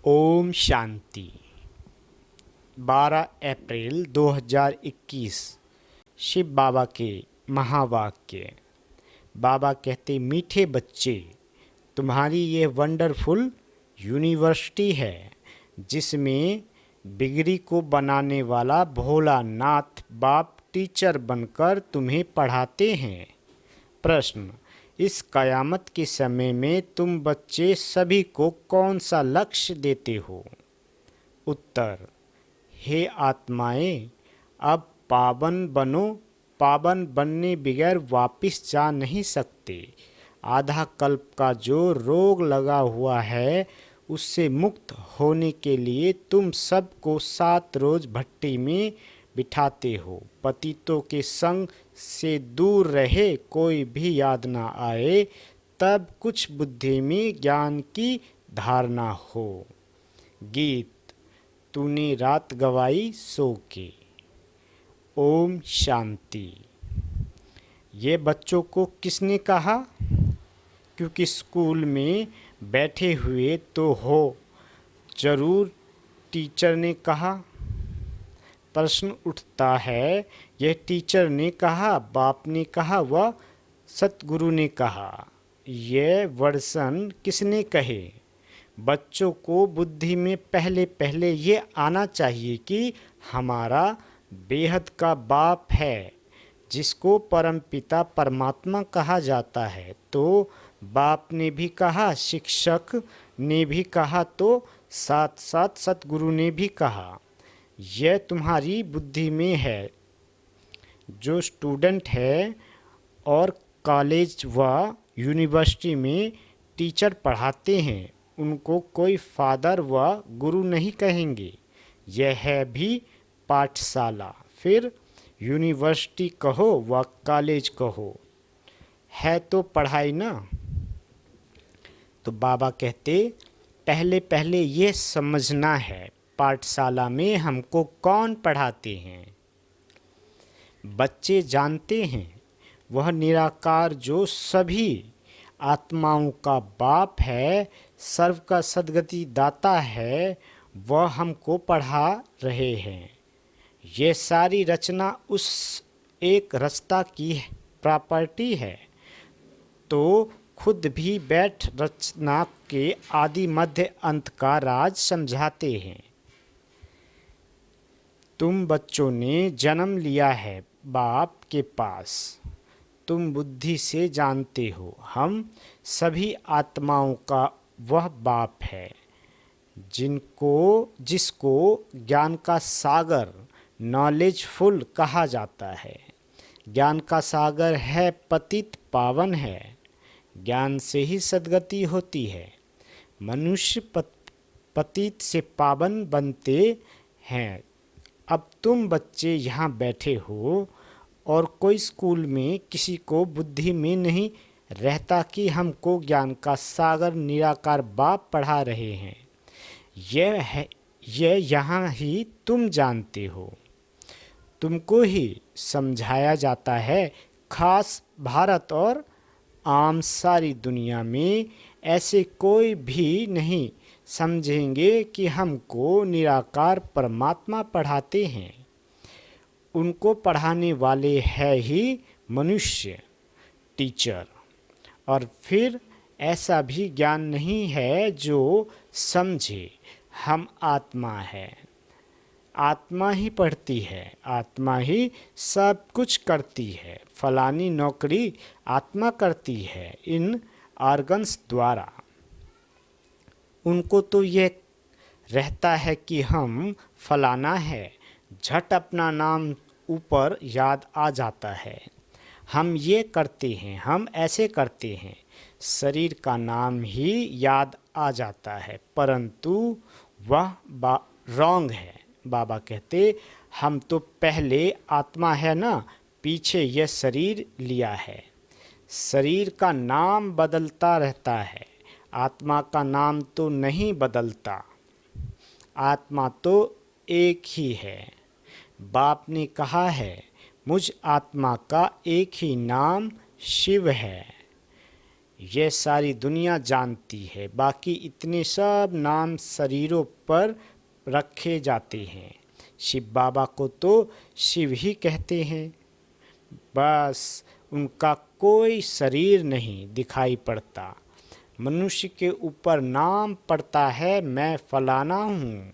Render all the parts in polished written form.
ओम शांति। 12 अप्रैल 2021 शिव बाबा के महावाक्य। बाबा कहते, मीठे बच्चे, तुम्हारी ये वंडरफुल यूनिवर्सिटी है जिसमें बिगड़ी को बनाने वाला भोलानाथ बाप टीचर बनकर तुम्हें पढ़ाते हैं। प्रश्न, इस कयामत के समय में तुम बच्चे सभी को कौन सा लक्ष्य देते हो? उत्तर, हे आत्माएं, अब पावन बनो। पावन बनने बगैर वापस जा नहीं सकते। आधा कल्प का जो रोग लगा हुआ है उससे मुक्त होने के लिए तुम सबको 7 रोज भट्टी में बिठाते हो। पतितों के संग से दूर रहे, कोई भी याद ना आए, तब कुछ बुद्धि में ज्ञान की धारणा हो। गीत, तूने रात गवाई सो के। ओम शांति। ये बच्चों को किसने कहा? क्योंकि स्कूल में बैठे हुए तो हो, जरूर टीचर ने कहा। प्रश्न उठता है, यह टीचर ने कहा, बाप ने कहा, व सतगुरु ने कहा, यह वर्सन किसने कहे? बच्चों को बुद्धि में पहले पहले ये आना चाहिए कि हमारा बेहद का बाप है जिसको परमपिता परमात्मा कहा जाता है। तो बाप ने भी कहा, शिक्षक ने भी कहा, तो साथ साथ सतगुरु ने भी कहा। यह तुम्हारी बुद्धि में है। जो स्टूडेंट है और कॉलेज व यूनिवर्सिटी में टीचर पढ़ाते हैं उनको कोई फादर व गुरु नहीं कहेंगे। यह है भी पाठशाला, फिर यूनिवर्सिटी कहो व कॉलेज कहो, है तो पढ़ाई ना। तो बाबा कहते, पहले पहले ये समझना है, पाठशाला में हमको कौन पढ़ाते हैं। बच्चे जानते हैं वह निराकार जो सभी आत्माओं का बाप है, सर्व का सद्गति दाता है, वह हमको पढ़ा रहे हैं। ये सारी रचना उस एक रचता की प्रॉपर्टी है। तो खुद भी बैठ रचना के आदि मध्य अंत का राज समझाते हैं। तुम बच्चों ने जन्म लिया है बाप के पास। तुम बुद्धि से जानते हो हम सभी आत्माओं का वह बाप है जिसको ज्ञान का सागर, नॉलेजफुल कहा जाता है। ज्ञान का सागर है, पतित पावन है। ज्ञान से ही सद्गति होती है। मनुष्य पतित से पावन बनते हैं। अब तुम बच्चे यहाँ बैठे हो और कोई स्कूल में किसी को बुद्धि में नहीं रहता कि हमको ज्ञान का सागर निराकार बाप पढ़ा रहे हैं। यह यहाँ ही तुम जानते हो। तुमको ही समझाया जाता है। खास भारत और आम सारी दुनिया में ऐसे कोई भी नहीं समझेंगे कि हमको निराकार परमात्मा पढ़ाते हैं। उनको पढ़ाने वाले है ही मनुष्य, टीचर। और फिर ऐसा भी ज्ञान नहीं है जो समझे हम आत्मा है। आत्मा ही पढ़ती है, आत्मा ही सब कुछ करती है। फलानी नौकरी आत्मा करती है इन ऑर्गन्स द्वारा। उनको तो ये रहता है कि हम फलाना है, झट अपना नाम ऊपर याद आ जाता है। हम ये करते हैं, हम ऐसे करते हैं, शरीर का नाम ही याद आ जाता है, परंतु वह रॉन्ग है। बाबा कहते, हम तो पहले आत्मा है ना, पीछे यह शरीर लिया है। शरीर का नाम बदलता रहता है, आत्मा का नाम तो नहीं बदलता। आत्मा तो एक ही है। बाप ने कहा है, मुझ आत्मा का एक ही नाम शिव है। ये सारी दुनिया जानती है। बाकी इतने सब नाम शरीरों पर रखे जाते हैं, शिव बाबा को तो शिव ही कहते हैं। बस उनका कोई शरीर नहीं दिखाई पड़ता। मनुष्य के ऊपर नाम पड़ता है, मैं फलाना हूँ,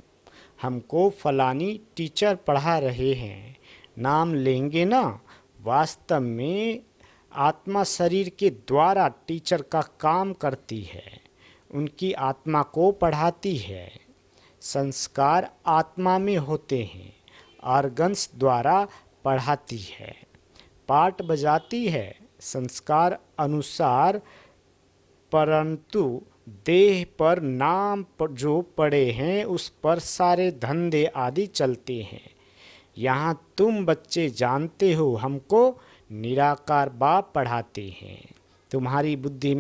हमको फलानी टीचर पढ़ा रहे हैं, नाम लेंगे ना। वास्तव में आत्मा शरीर के द्वारा टीचर का काम करती है, उनकी आत्मा को पढ़ाती है। संस्कार आत्मा में होते हैं, ऑर्गन्स द्वारा पढ़ाती है, पाठ बजाती है संस्कार अनुसार, परंतु देह पर नाम जो पड़े हैं उस पर सारे धंधे आदि चलते हैं। यहाँ तुम बच्चे जानते हो हमको निराकार बाप पढ़ाते हैं। तुम्हारी बुद्धि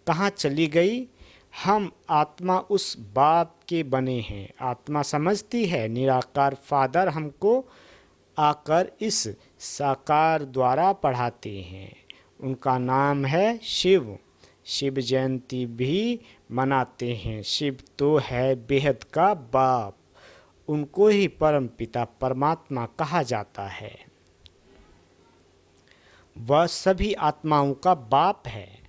कहाँ चली गई? हम आत्मा उस बाप के बने हैं। आत्मा समझती है निराकार फादर हमको आकर इस साकार द्वारा पढ़ाते हैं। उनका नाम है शिव। शिव जयंती भी मनाते हैं। शिव तो है बेहद का बाप, उनको ही परम पिता परमात्मा कहा जाता है। वह सभी आत्माओं का बाप है।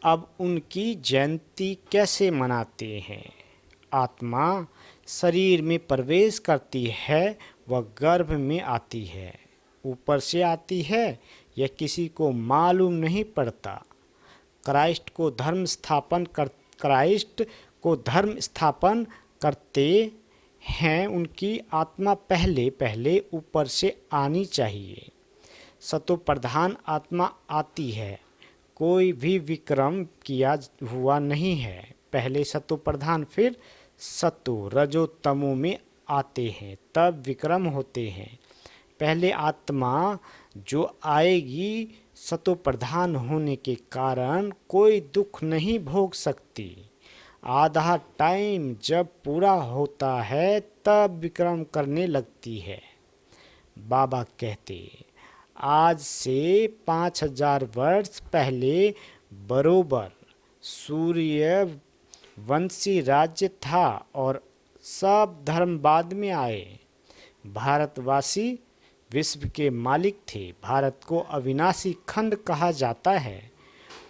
अब उनकी जयंती कैसे मनाते हैं? आत्मा शरीर में प्रवेश करती है, वह गर्भ में आती है। ऊपर से आती है यह किसी को मालूम नहीं पड़ता। क्राइस्ट को धर्म स्थापन करते हैं, उनकी आत्मा पहले पहले ऊपर से आनी चाहिए। सतो प्रधान आत्मा आती है, कोई भी विक्रम किया हुआ नहीं है। पहले सतो प्रधान फिर सतो रजो तमो में आते हैं, तब विक्रम होते हैं। पहले आत्मा जो आएगी सतो प्रधान होने के कारण कोई दुख नहीं भोग सकती। आधा टाइम जब पूरा होता है तब विक्रम करने लगती है। बाबा कहते आज से 5000 वर्ष पहले बरोबर सूर्य वंशी राज्य था और सब धर्म बाद में आए। भारतवासी विश्व के मालिक थे। भारत को अविनाशी खंड कहा जाता है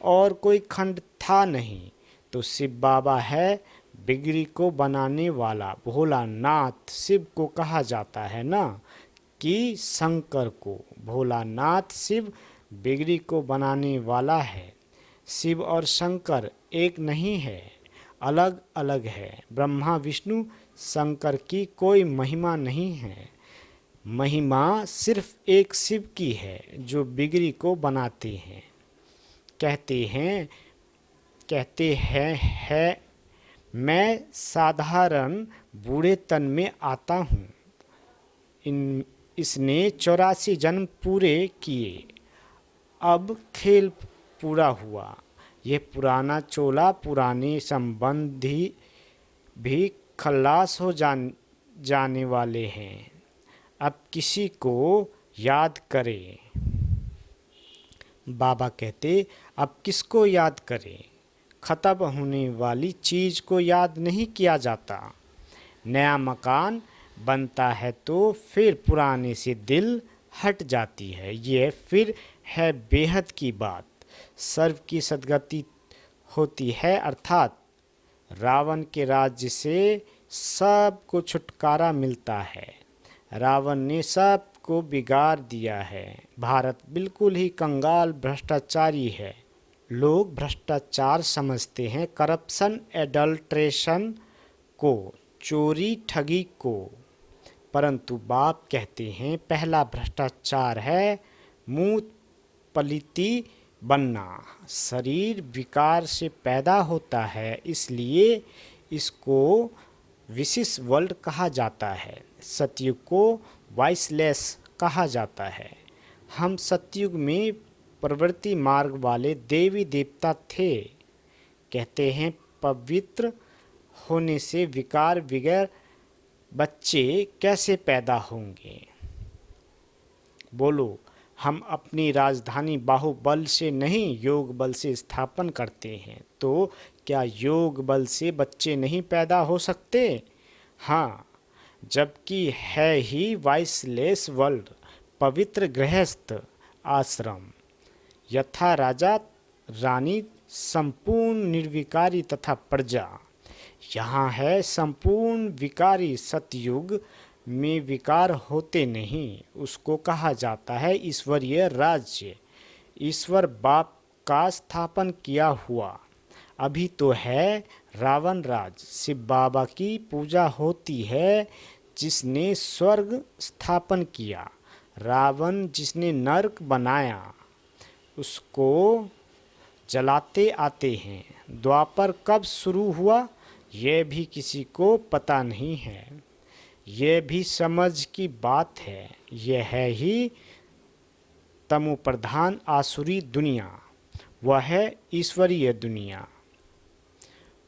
और कोई खंड था नहीं। तो शिव बाबा है बिगड़ी को बनाने वाला। भोलानाथ शिव को कहा जाता है ना कि शंकर को। भोलानाथ शिव बिगड़ी को बनाने वाला है। शिव और शंकर एक नहीं है, अलग अलग है। ब्रह्मा विष्णु शंकर की कोई महिमा नहीं है। महिमा सिर्फ एक शिव की है जो बिगड़ी को बनाते हैं। कहते हैं मैं साधारण बूढ़े तन में आता हूँ। इसने 84 जन्म पूरे किए, अब खेल पूरा हुआ। यह पुराना चोला पुराने संबंधी भी खल्लास हो जाने वाले हैं। अब किसी को याद करें। बाबा कहते अब किसको याद करें? खत्म होने वाली चीज़ को याद नहीं किया जाता। नया मकान बनता है तो फिर पुराने से दिल हट जाती है। यह फिर है बेहद की बात। सर्व की सद्गति होती है, अर्थात रावण के राज्य से सबको छुटकारा मिलता है। रावण ने सबको बिगाड़ दिया है। भारत बिल्कुल ही कंगाल भ्रष्टाचारी है। लोग भ्रष्टाचार समझते हैं करप्शन, एडल्ट्रेशन को, चोरी ठगी को, परंतु बाप कहते हैं पहला भ्रष्टाचार है मूत पलिति बनना। शरीर विकार से पैदा होता है, इसलिए इसको विशिष्ट वर्ल्ड कहा जाता है। सतयुग को वाइसलेस कहा जाता है। हम सतयुग में प्रवृत्ति मार्ग वाले देवी देवता थे। कहते हैं पवित्र होने से विकार बगैर बच्चे कैसे पैदा होंगे? बोलो, हम अपनी राजधानी बाहुबल से नहीं योग बल से स्थापन करते हैं, तो क्या योग बल से बच्चे नहीं पैदा हो सकते? हाँ, जबकि है ही वाइसलेस वर्ल्ड, पवित्र गृहस्थ आश्रम, यथा राजा रानी, संपूर्ण निर्विकारी तथा प्रजा। यहाँ है संपूर्ण विकारी, सतयुग में विकार होते नहीं, उसको कहा जाता है ईश्वरीय राज्य, ईश्वर बाप का स्थापन किया हुआ। अभी तो है रावण राज, शिव बाबा की पूजा होती है जिसने स्वर्ग स्थापन किया, रावण जिसने नरक बनाया, उसको जलाते आते हैं। द्वापर कब शुरू हुआ यह भी किसी को पता नहीं है। यह भी समझ की बात है। यह है ही तमो प्रधान आसुरी दुनिया, वह है ईश्वरीय दुनिया।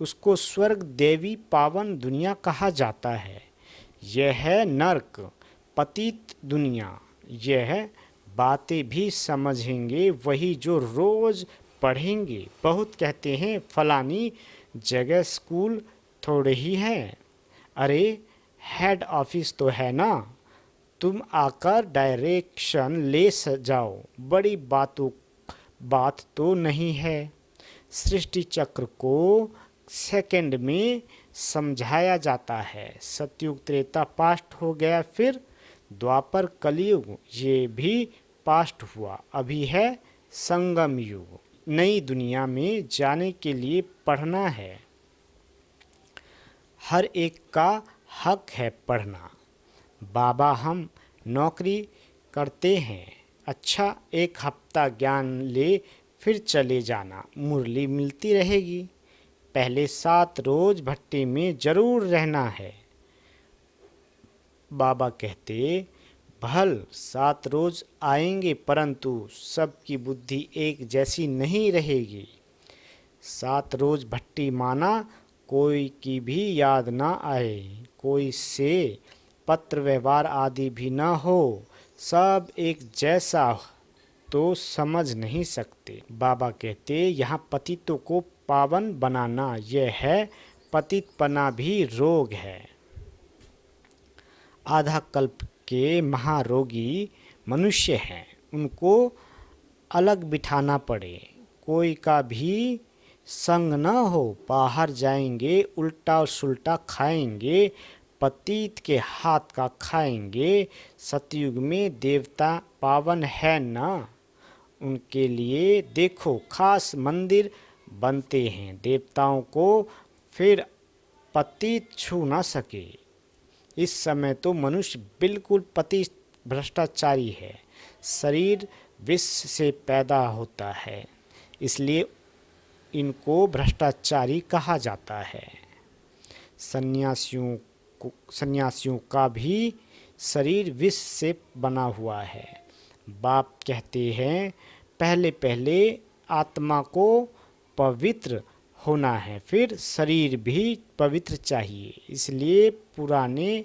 उसको स्वर्ग देवी पावन दुनिया कहा जाता है। यह है नरक पतित दुनिया। यह बातें भी समझेंगे वही जो रोज पढ़ेंगे। बहुत कहते हैं फलानी जगह स्कूल थोड़े ही है, अरे हेड ऑफिस तो है ना, तुम आकर डायरेक्शन ले जाओ, बड़ी बात तो नहीं है। सृष्टि चक्र को सेकंड में समझाया जाता है। सतयुग त्रेता पास्ट हो गया, फिर द्वापर कलयुग ये भी पास्ट हुआ, अभी है संगम युग। नई दुनिया में जाने के लिए पढ़ना है, हर एक का हक है पढ़ना। बाबा हम नौकरी करते हैं, अच्छा एक हफ्ता ज्ञान ले फिर चले जाना, मुरली मिलती रहेगी। पहले 7 रोज भट्टी में जरूर रहना है। बाबा कहते भल 7 रोज आएंगे, परंतु सबकी बुद्धि एक जैसी नहीं रहेगी। 7 रोज भट्टी माना कोई की भी याद ना आए, कोई से पत्र व्यवहार आदि भी ना हो, सब एक जैसा तो समझ नहीं सकते। बाबा कहते यहाँ पतितों को पावन बनाना, यह है पतितपना भी रोग है। आधा कल्प के महारोगी मनुष्य हैं, उनको अलग बिठाना पड़े, कोई का भी संग न हो, बाहर जाएंगे उल्टा सुल्टा खाएंगे, पतित के हाथ का खाएंगे। सतयुग में देवता पावन है ना, उनके लिए देखो खास मंदिर बनते हैं, देवताओं को फिर पतित छू ना सके। इस समय तो मनुष्य बिल्कुल पति भ्रष्टाचारी है, शरीर विष से पैदा होता है, इसलिए इनको भ्रष्टाचारी कहा जाता है। सन्यासियों का भी शरीर विष से बना हुआ है। बाप कहते हैं पहले पहले आत्मा को पवित्र होना है, फिर शरीर भी पवित्र चाहिए, इसलिए पुराने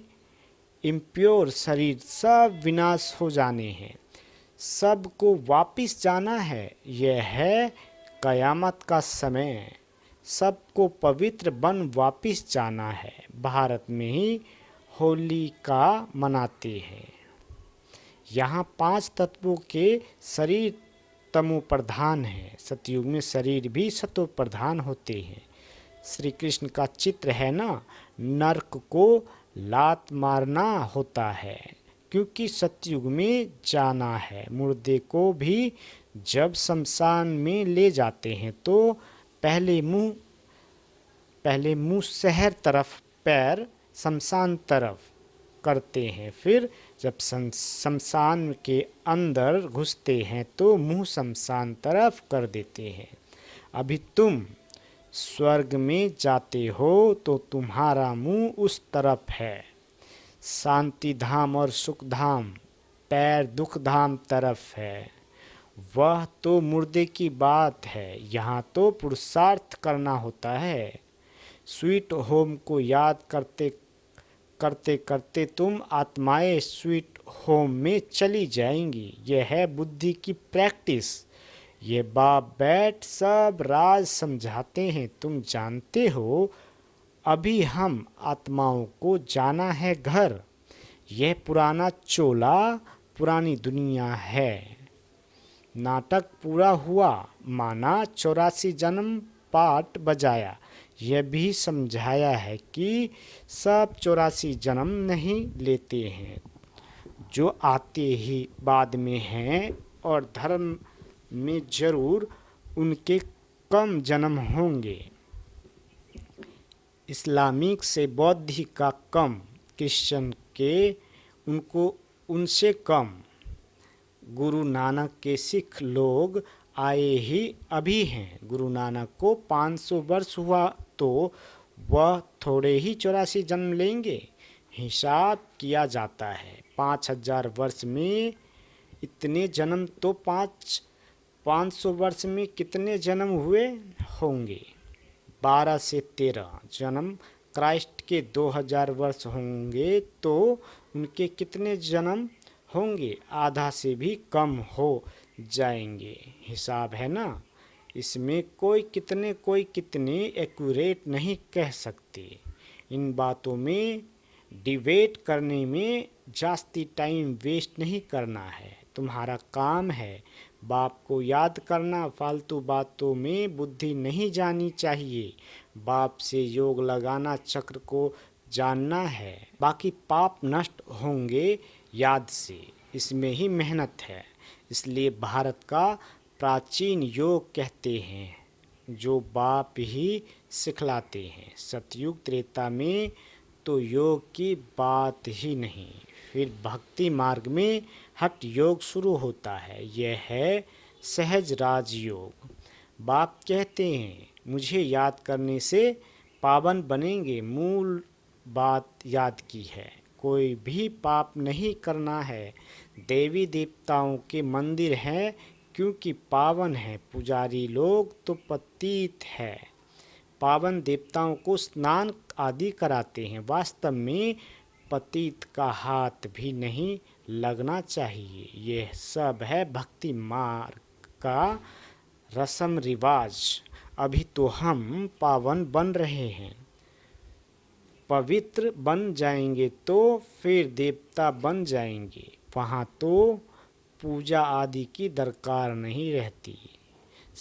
इम्प्योर शरीर सब विनाश हो जाने हैं, सबको वापिस जाना है। यह है कयामत का समय, सबको पवित्र बन वापिस जाना है। भारत में ही होली का मनाते हैं। यहाँ 5 तत्वों के शरीर तमो प्रधान है, सतयुग में शरीर भी सतो प्रधान होते हैं। श्री कृष्ण का चित्र है ना, नरक को लात मारना होता है, क्योंकि सतयुग में जाना है। मुर्दे को भी जब शमशान में ले जाते हैं तो पहले मुंह शहर तरफ, पैर शमशान तरफ करते हैं, फिर जब शमशान के अंदर घुसते हैं तो मुंह शमशान तरफ कर देते हैं। अभी तुम स्वर्ग में जाते हो तो तुम्हारा मुंह उस तरफ है। शांति धाम और सुख धाम पैर दुख धाम तरफ है। वह तो मुर्दे की बात है, यहाँ तो पुरुषार्थ करना होता है। स्वीट होम को याद करते करते करते तुम आत्माएं स्वीट होम में चली जाएंगी। यह है बुद्धि की प्रैक्टिस। ये बाप बैठ सब राज समझाते हैं। तुम जानते हो, अभी हम आत्माओं को जाना है घर। यह पुराना चोला, पुरानी दुनिया है। नाटक पूरा हुआ, माना 84 जन्म पाठ बजाया। यह भी समझाया है कि सब 84 जन्म नहीं लेते हैं, जो आते ही बाद में हैं, और धर्म में जरूर उनके कम जन्म होंगे। इस्लामिक से बौद्धिक का कम, क्रिश्चियन के उनको उनसे कम। गुरु नानक के सिख लोग आए ही अभी हैं। गुरु नानक को 500 वर्ष हुआ तो वह थोड़े ही 84 जन्म लेंगे। हिसाब किया जाता है 5000 वर्ष में इतने जन्म, तो 500 वर्ष में कितने जन्म हुए होंगे? 12 से 13 जन्म। क्राइस्ट के 2000 वर्ष होंगे तो उनके कितने जन्म होंगे? आधा से भी कम हो जाएंगे। हिसाब है ना। इसमें कोई कितने एक्यूरेट नहीं कह सकते। इन बातों में डिबेट करने में जास्ती टाइम वेस्ट नहीं करना है। तुम्हारा काम है बाप को याद करना। फालतू बातों में बुद्धि नहीं जानी चाहिए। बाप से योग लगाना, चक्र को जानना है। बाकी पाप नष्ट होंगे याद से। इसमें ही मेहनत है। इसलिए भारत का प्राचीन योग कहते हैं, जो बाप ही सिखलाते हैं। सतयुग त्रेता में तो योग की बात ही नहीं। फिर भक्ति मार्ग में हठ योग शुरू होता है। यह है सहज राजयोग। बाप कहते हैं, मुझे याद करने से पावन बनेंगे। मूल बात याद की है। कोई भी पाप नहीं करना है। देवी देवताओं के मंदिर हैं क्योंकि पावन है। पुजारी लोग तो पतित है। पावन देवताओं को स्नान आदि कराते हैं। वास्तव में पतित का हाथ भी नहीं लगना चाहिए। यह सब है भक्ति मार्ग का रस्म रिवाज। अभी तो हम पावन बन रहे हैं। पवित्र बन जाएंगे तो फिर देवता बन जाएंगे। वहाँ तो पूजा आदि की दरकार नहीं रहती।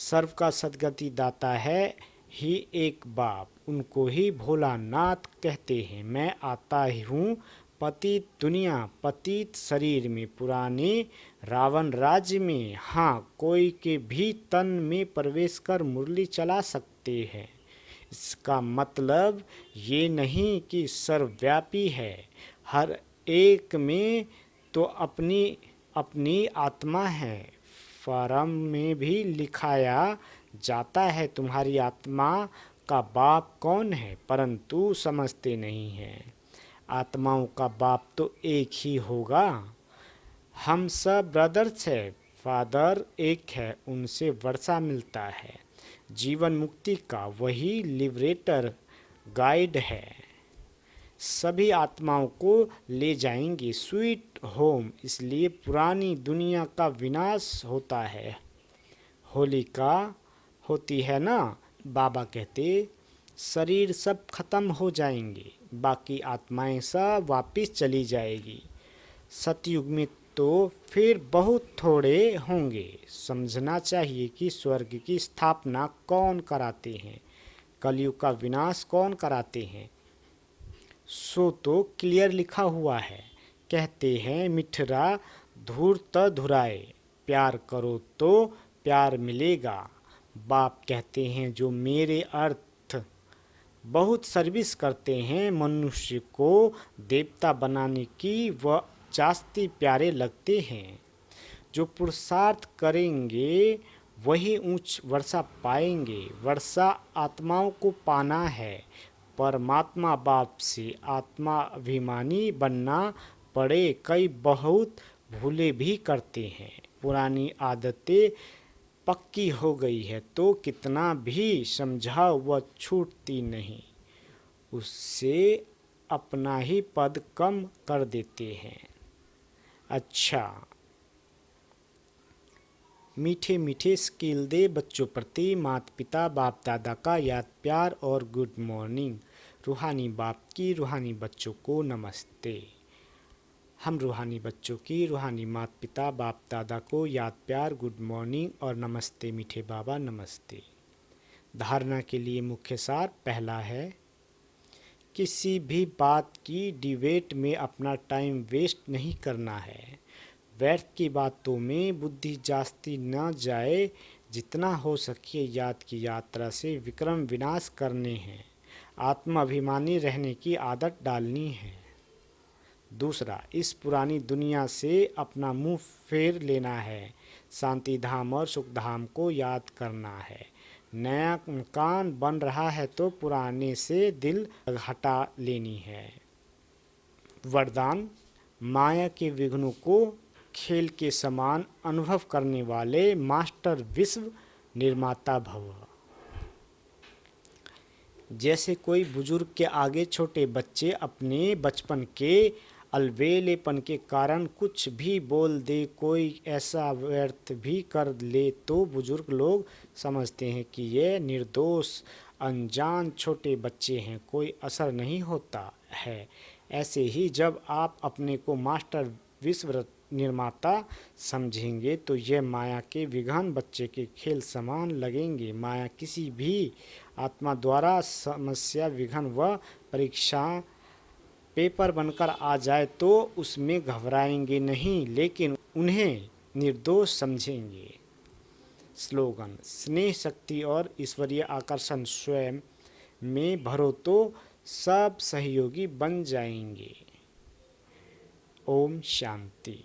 सर्व का सद्गति दाता है ही एक बाप। उनको ही भोलानाथ कहते हैं। मैं आता हूँ पतित दुनिया, पतित शरीर में, पुराने रावण राज्य में। हाँ, कोई के भी तन में प्रवेश कर मुरली चला सकते हैं। इसका मतलब ये नहीं कि सर्वव्यापी है। हर एक में तो अपनी अपनी आत्मा है। फारम में भी लिखाया जाता है तुम्हारी आत्मा का बाप कौन है, परंतु समझते नहीं हैं। आत्माओं का बाप तो एक ही होगा। हम सब ब्रदर्स है। फादर एक है, उनसे वर्षा मिलता है। जीवन मुक्ति का वही लिबरेटर गाइड है। सभी आत्माओं को ले जाएंगे स्वीट होम। इसलिए पुरानी दुनिया का विनाश होता है। होलिका होती है ना। बाबा कहते शरीर सब खत्म हो जाएंगे, बाकी आत्माएं सब वापस चली जाएगी। सतयुग में तो फिर बहुत थोड़े होंगे। समझना चाहिए कि स्वर्ग की स्थापना कौन कराते हैं, कलयुग का विनाश कौन कराते हैं। सो तो क्लियर लिखा हुआ है। कहते हैं मिठरा धूर त धुराए, प्यार करो तो प्यार मिलेगा। बाप कहते हैं जो मेरे अर्थ बहुत सर्विस करते हैं मनुष्य को देवता बनाने की, वह जास्ती प्यारे लगते हैं। जो पुरुषार्थ करेंगे वही उच्च वर्षा पाएंगे। वर्षा आत्माओं को पाना है। परमात्मा बाप से आत्मा अभिमानी बनना पड़े। कई बहुत भूले भी करते हैं। पुरानी आदतें पक्की हो गई है तो कितना भी समझाओ वह छूटती नहीं। उससे अपना ही पद कम कर देते हैं। अच्छा, मीठे मीठे स्किल दे बच्चों प्रति माता पिता बाप दादा का याद प्यार और गुड मॉर्निंग। रूहानी बाप की रूहानी बच्चों को नमस्ते। हम रूहानी बच्चों की रूहानी माता पिता बाप दादा को याद प्यार गुड मॉर्निंग और नमस्ते मीठे बाबा नमस्ते। धारणा के लिए मुख्य सार पहला है, किसी भी बात की डिबेट में अपना टाइम वेस्ट नहीं करना है। व्यर्थ की बातों में बुद्धि जास्ती न जाए, जितना हो सके याद की यात्रा से विक्रम विनाश करने हैं। आत्माभिमानी रहने की आदत डालनी है। दूसरा, इस पुरानी दुनिया से अपना मुंह फेर लेना है। शांति धाम और सुख धाम को याद करना है। नया मकान बन रहा है तो पुराने से दिल हटा लेनी है। वरदान, माया के विघ्नों को खेल के समान अनुभव करने वाले मास्टर विश्व निर्माता भव। जैसे कोई बुजुर्ग के आगे छोटे बच्चे अपने बचपन के अलबेलेपन के कारण कुछ भी बोल दे, कोई ऐसा व्यर्थ भी कर ले, तो बुजुर्ग लोग समझते हैं कि ये निर्दोष अनजान छोटे बच्चे हैं, कोई असर नहीं होता है। ऐसे ही जब आप अपने को मास्टर विश्व निर्माता समझेंगे तो यह माया के विघ्न बच्चे के खेल समान लगेंगे। माया किसी भी आत्मा द्वारा समस्या विघ्न व परीक्षा पेपर बनकर आ जाए तो उसमें घबराएंगे नहीं, लेकिन उन्हें निर्दोष समझेंगे। स्लोगन, स्नेह शक्ति और ईश्वरीय आकर्षण स्वयं में भरो तो सब सहयोगी बन जाएंगे। ओम शांति।